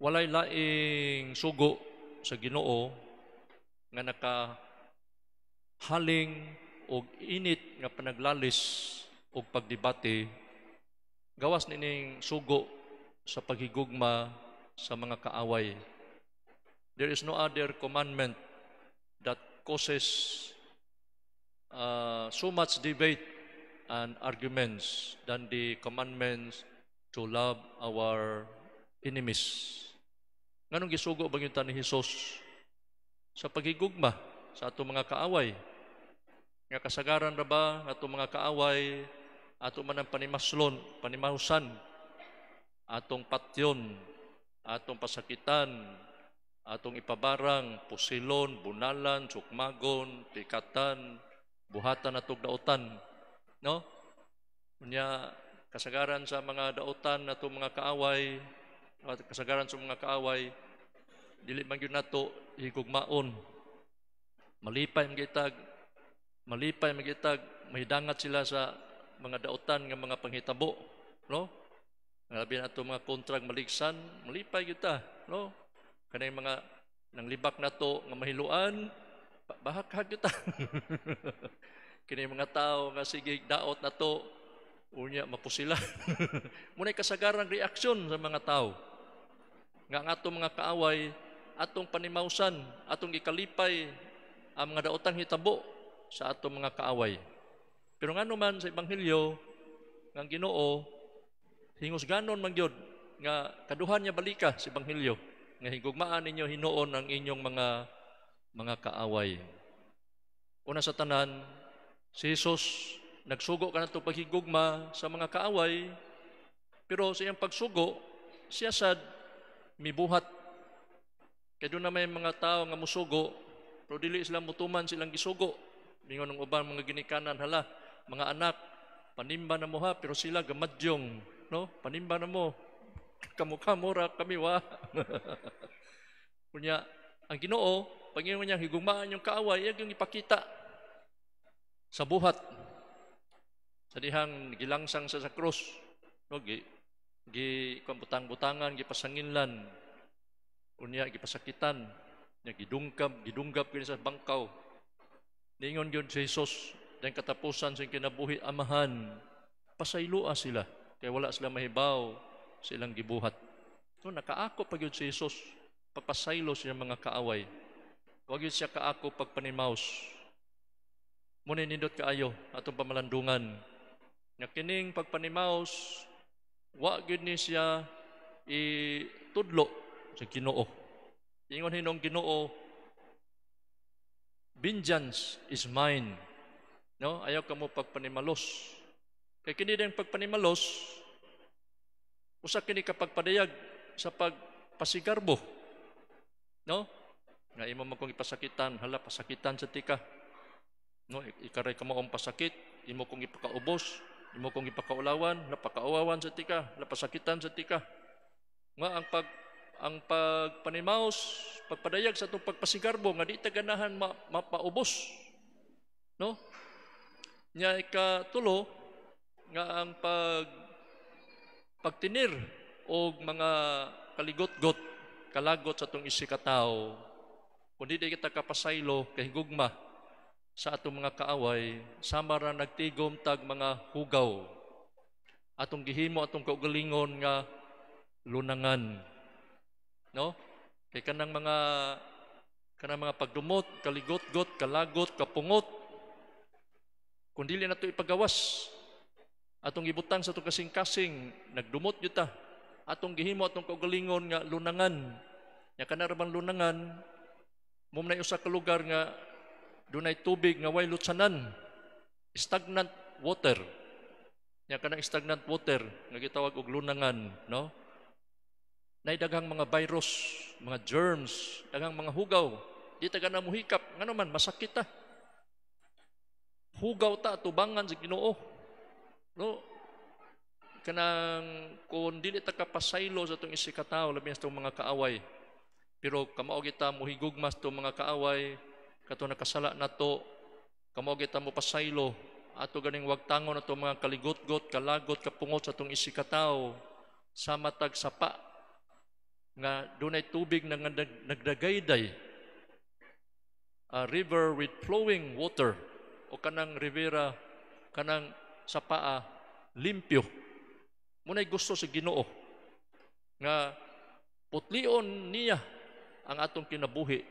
walay laing sugo sa Ginoo nga nakahaling og init nga panaglalis og pagdebate gawas nining sugo sa paghigugma sa mga kaaway. There is no other commandment that causes so much debate and arguments than the commandments to love our enemies. Nganong gisugo bang yun ni Jesus sa paghigugma sa atong mga kaaway? Nga kasagaran ra ba nga atong mga kaaway ato man ang panimahusan, atong patyon, atong pasakitan, atong ipabarang, pusilon, bunalan, sukmagon, tikatan, buhatan atong daotan, no? Unya kasagaran sa mga daotan atong mga kaaway, kasagaran sa mga kaaway, dili man gyud nato higugmaon. Malipay magitag, mahidangat sila sa mga daotan nga mga panghitabo, no? Labi na ito mga kontrag maligsan, malipay kita, no? Kanay mga nanglibak na to nga mahiluan, bahag kita. Kanay mga tao nga sige daot na to, unya mapusila. Muna'y kasagarang reaksyon sa mga tao. Nga atong mga kaaway, atong panimausan, atong ikalipay ang mga daotang hitabo sa atong mga kaaway. Pero nga naman sa Ebanghelyo, ng Ginoo, hingusganon man gyud nga kaduhan niya balika sa Ebanghelyo, nga higugmaan ninyo hinuon ang inyong mga kaaway. Una sa tanan, si Jesus nagsugo kanadto paghigugma sa mga kaaway, pero sa iyang pagsugo, siya sad mibuhat. Kaya doon na may mga tao nga musugo, pero dili sila mutuman silang gisugo. Mingon ng ubang mga ginikanan, hala, mga anak, panimba na mo ha, pero sila gamadyong, no? Panimba na mo, kamukha mura kami wa. Kunya, ang Ginoo, Panginoon niya, higugmaan yung kaaway, yung ipakita sa buhat. Sa dihang gilangsang sa krus, no? Butang-butangan, gipasanginlan, kunya, gipasakitan, niya, gidunggap kini sa bangkaw. Ningon yun si Jesus, dahil katapusan sa kinabuhi amahan, pasaylua sila, kaya wala sila mahibaw silang gibuhat. So, nakaako pag yun si Jesus, papasaylo siya mga kaaway. Huwag yun siya kaako pagpanimaus. Muna nindot kaayo, atong pamalandungan. Nakining pagpanimaus, huwag yun ni siya itudlo sa Ginoo. Ingon hinong Ginoo, vengeance is mine. No, ayaw ka mo pagpanimalos. Kaya kini din pagpanimalos, usa kini kapagpadayag sa pagpasigarbo. No? Nga imo man kong ipasakitan, hala pasakitan sa tika. No, ikaray ka mo ang pasakit, imo kong ipakaubos, imo kong ipakaulawan, napakauwawan sa tika, napasakitan sa tika. Nga ang pagpanimaos, pagpadayag sa itong pagpasigarbo, nga di taganahan mapaubos. No? Nya ikatulo, nga ang pagtinir o mga kaligot-got, kalagot sa itong isikatao, kung di kita kapasaylo, kahigugma sa atong mga kaaway, sama ra nagtigom tag mga hugaw, atong gihimo, atong kaugalingon nga lunangan. No? Kay kanang mga pagdumot, kaligot-got, kalagot, kapungot, kung dili na ito ipagawas, atong ibutang sa itong kasing-kasing, nagdumot yuta, atong gihimo, atong kaugalingon nga lunangan. Nga kanarabang lunangan, mumnay usa ka lugar nga dunay tubig nga way lutsanan, stagnant water. Nga kanang stagnant water, nga gitawag og lunangan, no? Nay daghang mga virus, mga germs, daghang mga hugaw, di ta na muhikap, ngano man masakit ta. Hugaw ta tubangan sa Ginoo. No? Kanang kung dili ta kapasaylo sa itong isikataw, labi na itong mga kaaway. Pero kamao kita muhigugmas itong mga kaaway, kato nakasala na to, kamao kita mo pasaylo, ato ganing wagtangon na itong mga kaligot-got, kalagot, kapungot sa itong isikataw, sa matag sapa. nga dunay tubig na nagdagayday, a river with flowing water, o kanang rivera, kanang sa paa, limpyo. Muna'y gusto sa Ginoo nga putlion niya ang atong kinabuhi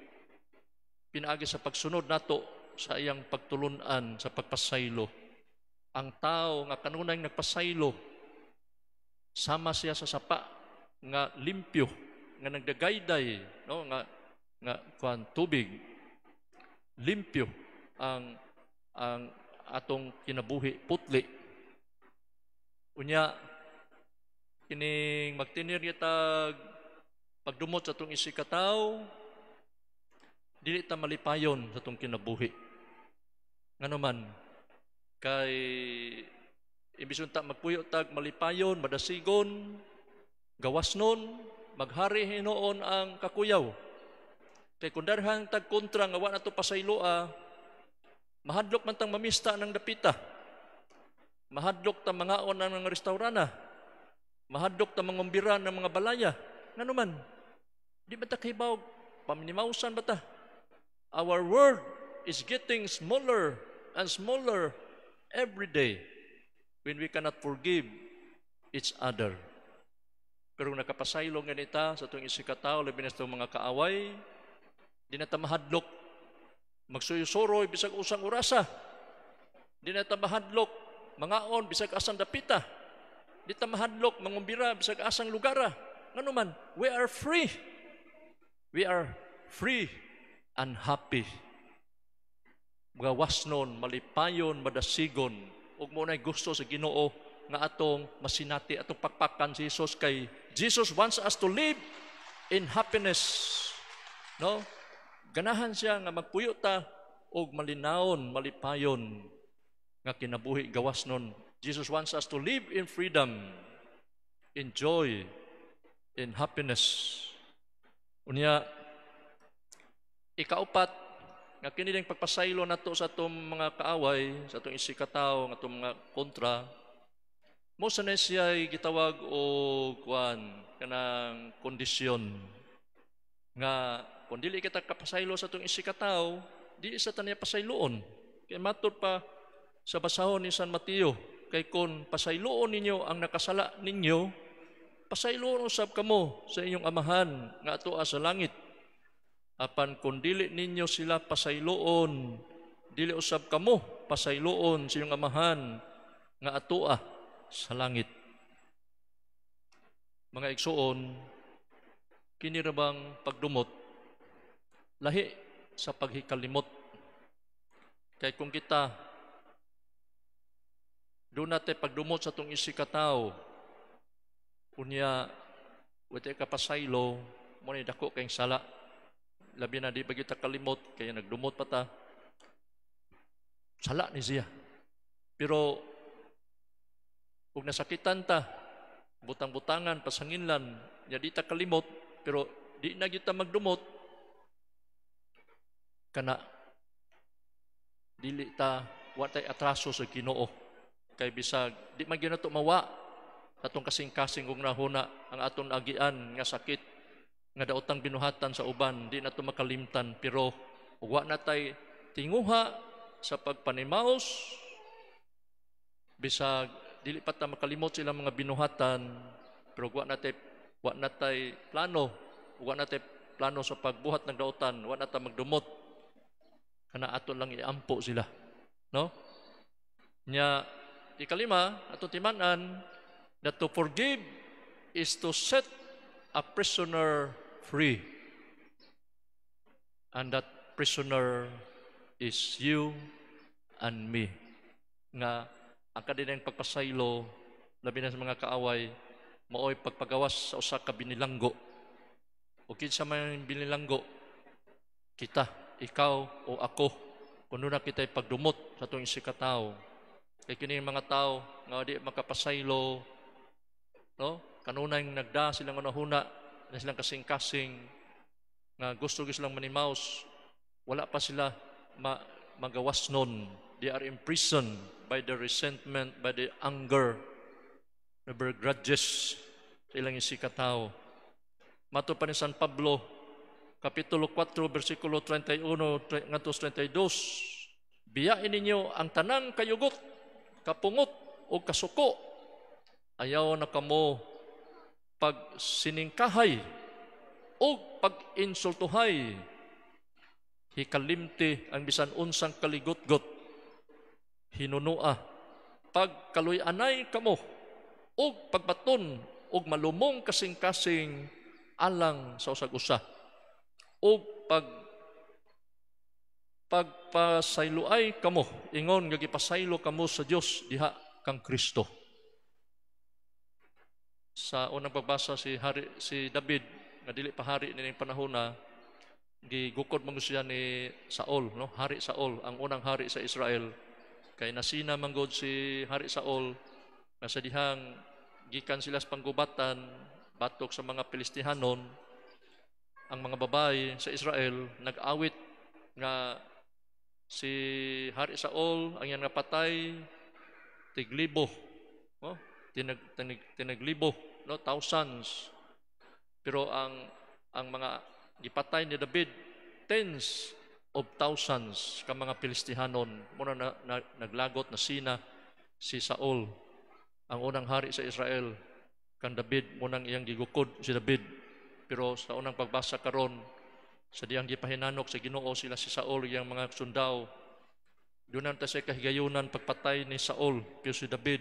pinaagi sa pagsunod nato sa iyang pagtulunan sa pagpasaylo. Ang tao nga kanunay nagpasaylo, sama siya sa sapa nga limpyo, nga nagdagayday, no, nga kuan tubig, limpyo ang atong kinabuhi, putli. Unya kining magtinir kita pagdumot sa atong isikataw, dili ta malipayon sa atong kinabuhi. Ngano man kay imbis unta magpuyo tag malipayon, madasigon, gawasnon, maghari hinoon ang kakuyaw. Kay kung darhang tag kontra nga wa nato pasayloa, mahadlok man tang mamista ng dapita. Mahadlok ta mangaon ng mga restaurana. Mahadlok ta mangumbira ng mga balaya. Ngano man, di ba ta kahibaw, paminimausan ba ta? Our world is getting smaller and smaller every day when we cannot forgive each other. Pero nakapasaylo nga nita sa itong isikataw, labi na sa mga kaaway, di na ta mahadlok magsuyusoroy bisag usang orasa. Di na ta mahadlok mangaon bisag asang dapita. Di ta mahadlok mangumbira bisag asang lugara. Ngano man, we are free. We are free and happy. Mga wasnon, malipayon, madasigon, ug mo na'y gusto sa Ginoo nga atong masinati, atong pakpakan si Jesus, kay Jesus wants us to live in happiness. No? Ganahan siya nga magpuyo ta og malinawon, malipayon nga kinabuhi gawas nun. Jesus wants us to live in freedom, in joy, in happiness. Unya, ikaupat, nga kiniling pagpasaylo nato sa atong mga kaaway, sa atong isikataw, nga atong mga kontra, mo sa na siya gitawag o kanang kondisyon nga kung dili kita kapasaylo sa atong isikataw, di sa taniya pasayloon. Kaya matod pa sa basahon ni San Mateo, kay kung pasayloon ninyo ang nakasala ninyo, pasayloon usab kamo sa inyong amahan nga atoa sa langit. Apan kung dili ninyo sila pasayloon, dili usab kamo pasayloon sa inyong amahan nga atoa sa langit. Mga igsoon, kini ra bang pagdumot lahi sa paghikalimot. Kay kung kita doon natin pagdumot sa itong isikataw, unya wate ka pasaylo, mo ni dako kayong sala. Labi na di ba kita kalimot, kaya nagdumot pa ta. Sala ni siya. Pero kung nasakitan ta, butang-butangan, pasanginlan, ya di ta kalimot, pero di na kita magdumot, kana dili ta watay atraso sa Ginoo. Kay bisag di man gyud nato mawa atong kasing-kasing ug nahuna ang atong agian nga sakit nga daotang binuhatan sa uban, di nato makalimtan, pero wa na tay tinguha sa pagpanimaos bisag dili pa ta makalimot silang mga binuhatan, pero wa na tay plano sa pagbuhat ng daotan, wa na ta magdumot kana aton lang iampo sila, no? Nya ikalima, atong timan-an, that to forgive is to set a prisoner free. And that prisoner is you and me. Nga, ang kadinang pagpasaylo, labi na sa mga kaaway, maoy pagpagawas sa usa ka binilanggo. O kinsa man binilanggo, kita, ikaw o ako, kuno na kita'y pagdumot sa itong isikataw. Kaya kini mga tao nga di makapasaylo, no? Kanunay nagda silang nahuna, na silang kasing-kasing, nga gusto silang manimaus, wala pa sila magawas nun. They are imprisoned by the resentment, by the anger, the grudges sa ilang isikataw. Mato pa ni San Pablo, Kapitulo 4, versikulo 31 ngadto 32, biyain ninyo ang tanang kayugot, kapungot o kasuko. Ayaw na kamo pagsiningkahay o pag-insultuhay. Hikalimti ang bisan unsang kaligot-got. Hinunua, pagkaluy-anay kamo o pagbaton o malumong kasing-kasing alang sa usag-usa. O pagpasayloay kamo, ingon nga gipasaylo kamo sa Dios diha kang Kristo. Sa unang pagbasa si David, nga dili pa hari nining panahon na, gigukod man siya ni Saul, no? Hari Saul, ang unang hari sa Israel. Kay nasina man gud si Hari Saul, nga sa dihang gikan sila sa panggubatan batok sa mga Pilistihanon. Ang mga babae sa Israel nag-awit nga si Hari Saul ang yan napatay tiglibo, no? Tinaglibo, no? Thousands. Pero ang mga gipatay ni David, tens of thousands ka mga Pilistihanon. Muna naglagot na sina si Saul, ang unang hari sa Israel. Kan David, munang iyang gigukod si David. Pero sa unang pagbasa karon, sa diyang gipahinanok sa Ginoo sila si Saul, iyang mga sundao. Doon ta sa kahigayunan pagpatay ni Saul, pero si David,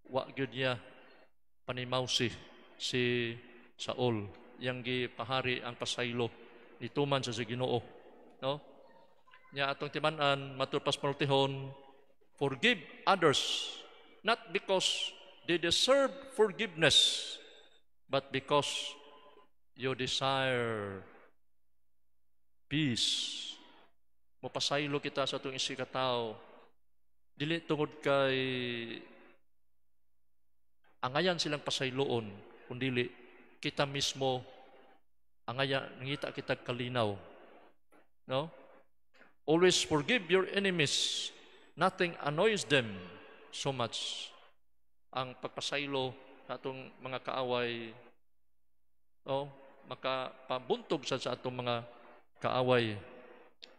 wa gyud niya panimawsi si Saul. Yang gipahari ang pasaylo nituman sa Ginoo, no? Nya atong timan-an matur pas multihon, forgive others not because they deserve forgiveness, but because you desire peace. Mapasaylo kita sa atong isikataw, dili tungod kay angayan silang pasayloon, kundili kita mismo angayan ngita kita kalinaw, no? Always forgive your enemies, nothing annoys them so much. Ang pagpasaylo sa atong mga kaaway, no, makapabuntog sa atong mga kaaway.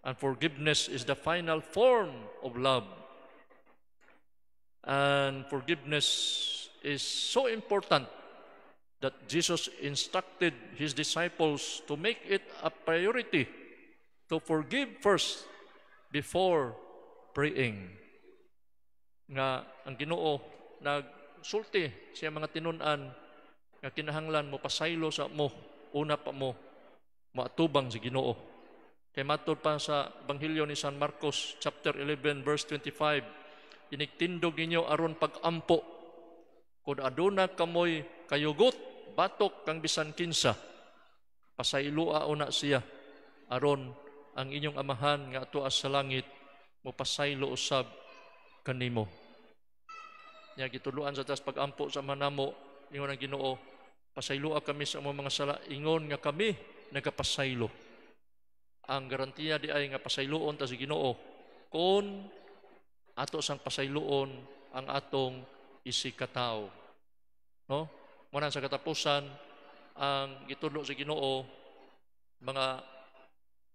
And forgiveness is the final form of love. And forgiveness is so important that Jesus instructed His disciples to make it a priority to forgive first before praying. Nga ang Ginoo nagsulti siya mga tinun-an nga kinahanglan mo pasaylo sa mo, una pa mo maatubang sa Ginoo. Kay matud pa sa Ebanghelyo ni San Marcos chapter 11 verse 25, iniktindog ninyo aron pag-ampo kung aduna kamoy kayugot batok kang bisan kinsa, pasaylua una siya aron ang inyong amahan nga atuas sa langit mo pasaylo usab kanimo. Nya gituluan sa tas pag-ampo sa manamo, ingon ang Ginoo, pasaylua kami sa among mga sala, ingon nga kami nagapasaylo. Ang garantiya di ay nga pasayloon ta si Ginoo kun ato sang pasayloon ang atong isikataw, no? Muna sa katapusan, ang gitudlo sa Ginoo mga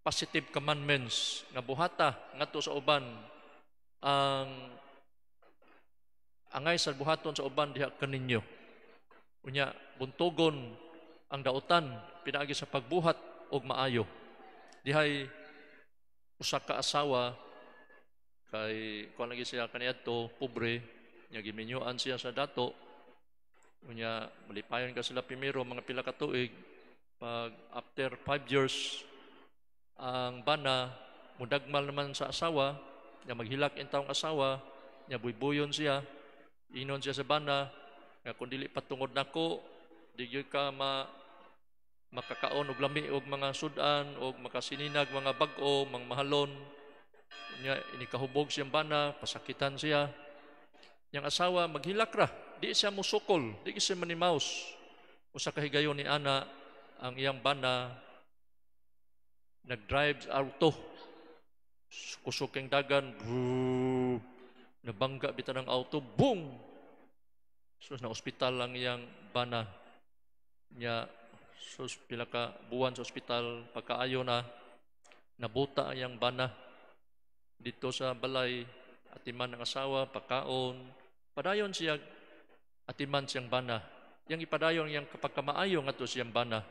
positive commandments nga buhata ngadto sa uban, ang angay sa buhaton sa uban diha kaninyo. Unya buntogon ang dautan pinaagi sa pagbuhat og maayo. Dihay usa ka asawa kay kuan lagi siya kaniadto pobre, nya giminyuan siya sa dato. Unya malipayon ka sila primero mga pila ka tuig, pag after 5 years ang bana mudagmal naman sa asawa, nya maghilak intawong asawa, nya buybuyon siya, inon siya sa bana nga kun dili patungod nako di gyud ka makakaon og lami og mga sudan og makasininag mga bag-o, mga mahalon. Nya inikahubog siyang bana, pasakitan siya. Yang asawa maghilak ra, di siya musukol, di siya manimaus. Usa ka higayon ni ana ang iyang bana nag-drive auto, kusog kang dagan, nabangga bitan ang auto, boom! So na ospital lang iyang bana. Nya So, pila ka buwan sa ospital, pagkaayo na, nabuta ang bana dito sa balay, atiman ng asawa, pagkaon, padayon siya, atiman siyang bana. Yang ipadayon yang kapag kamaayo nga to siyang bana,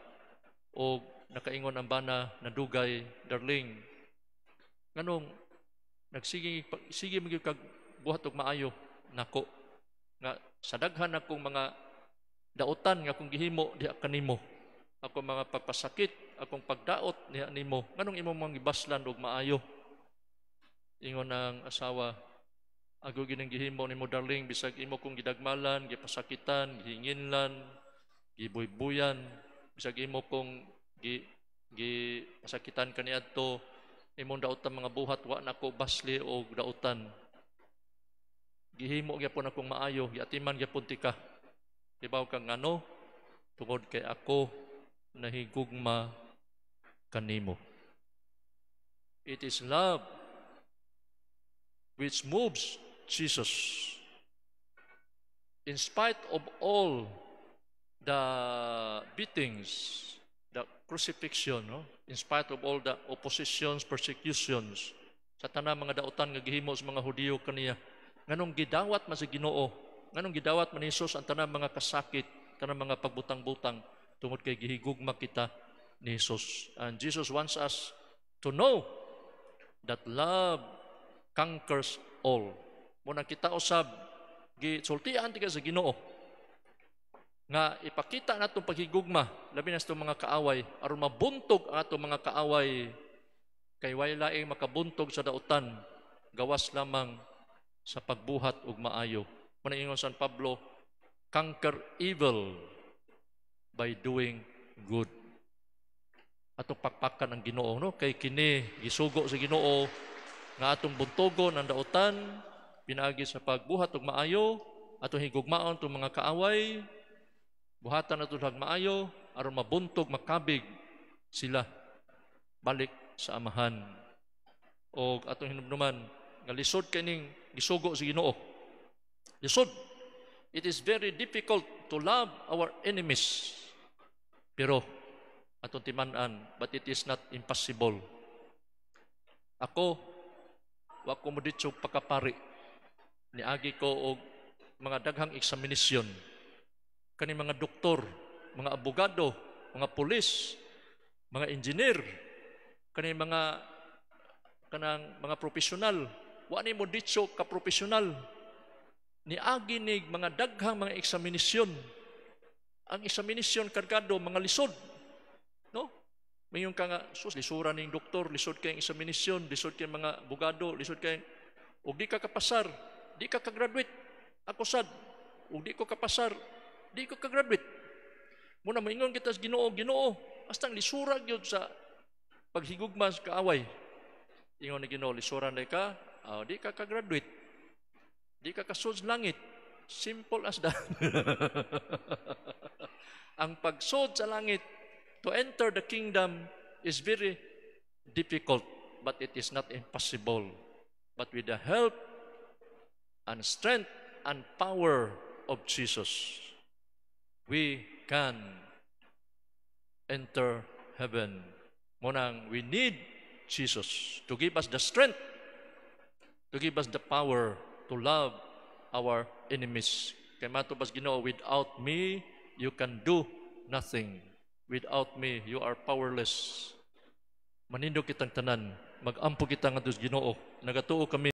o nakaingon ang bana na dugay, darling, nganong, sige maging kag buhat og maayo, nako, nga sa daghan akong mga dautan nga akong gihimo diha kanimo, ako mga pagpasakit, akong pagdaot niya nimo, nganong imo mga gibaslan og maayo? Ingon ng asawa, ako ginang gihimo nimo darling, bisag imo kong gidagmalan, gipasakitan, gihinginlan, gibuybuyan, bisag imo kong gipasakitan kaniadto, imong dautan mga buhat, wa na ko basli o dautan. Gihimo gyapon akong maayo, giatiman gyapon tika. Dibaw kang ano, tungod kay ako nahigugma kanimo. It is love which moves Jesus. In spite of all the beatings, the crucifixion, no? In spite of all the oppositions, persecutions, sa tanang mga dautan nga gihimo sa mga Hudiyo kaniya, nganong gidawat man sa Ginoo, nganong gidawat man ni Jesus ang tanang mga kasakit, tanang mga pagbutang-butang, tungod kay gihigugma kita ni Jesus. And Jesus wants us to know that love conquers all. Muna kita usab, gisultian tiga sa Ginoo, nga ipakita natong paghigugma, labi na sa mga kaaway, aron mabuntog ang atong mga kaaway, kay way laing makabuntog sa dautan, gawas lamang sa pagbuhat ug maayo. Muna ingon San Pablo, conquer evil by doing good. Atong pakpakan ang Ginoo, no? Kay kini gisugo sa Ginoo nga atong buntogon ang dautan, pinaagi sa pagbuhat ug maayo, atong higugmaon tong mga kaaway, buhatan nato dag maayo aron mabuntog, makabig sila balik sa amahan. O atong hinumduman nga lisod kaning gisugo sa Ginoo. Lisod. It is very difficult to love our enemies. Pero atong timan-an, but it is not impossible. Ako, wa ko mo dito pagkapari. Niagi ko og mga daghang examination. Kani mga doktor, mga abogado, mga pulis, mga engineer, kani mga profesional, wa ni mo dito ka profesional. Niagi ni mga daghang mga examination. Ang examination kargado mga lisod. No? Mayong ka nga, sus, lisuran ning doktor, lisod kay examination, lisod kay mga abogado, lisod kay, ug di ka kapasar, di ka ka-graduate. Ako sad, ug di ko kapasar, di ko ka-graduate. Muna maingon kita sa Ginoo, Ginoo, astang lisura gyud sa paghigugma sa kaaway. Ingon ni Ginoo, lisuran day ka, di ka ka-graduate. Di ka kasud sa langit. Simple as that. Ang pagsud sa langit, to enter the kingdom is very difficult, but it is not impossible. But with the help and strength and power of Jesus, we can enter heaven. Munang we need Jesus to give us the strength, to give us the power to love our enemies. Kay matubas Ginoo, without me, you can do nothing. Without me, you are powerless. Manindog kitang tanan, mag-ampo kita nga dos Ginoo. Nagatuo kami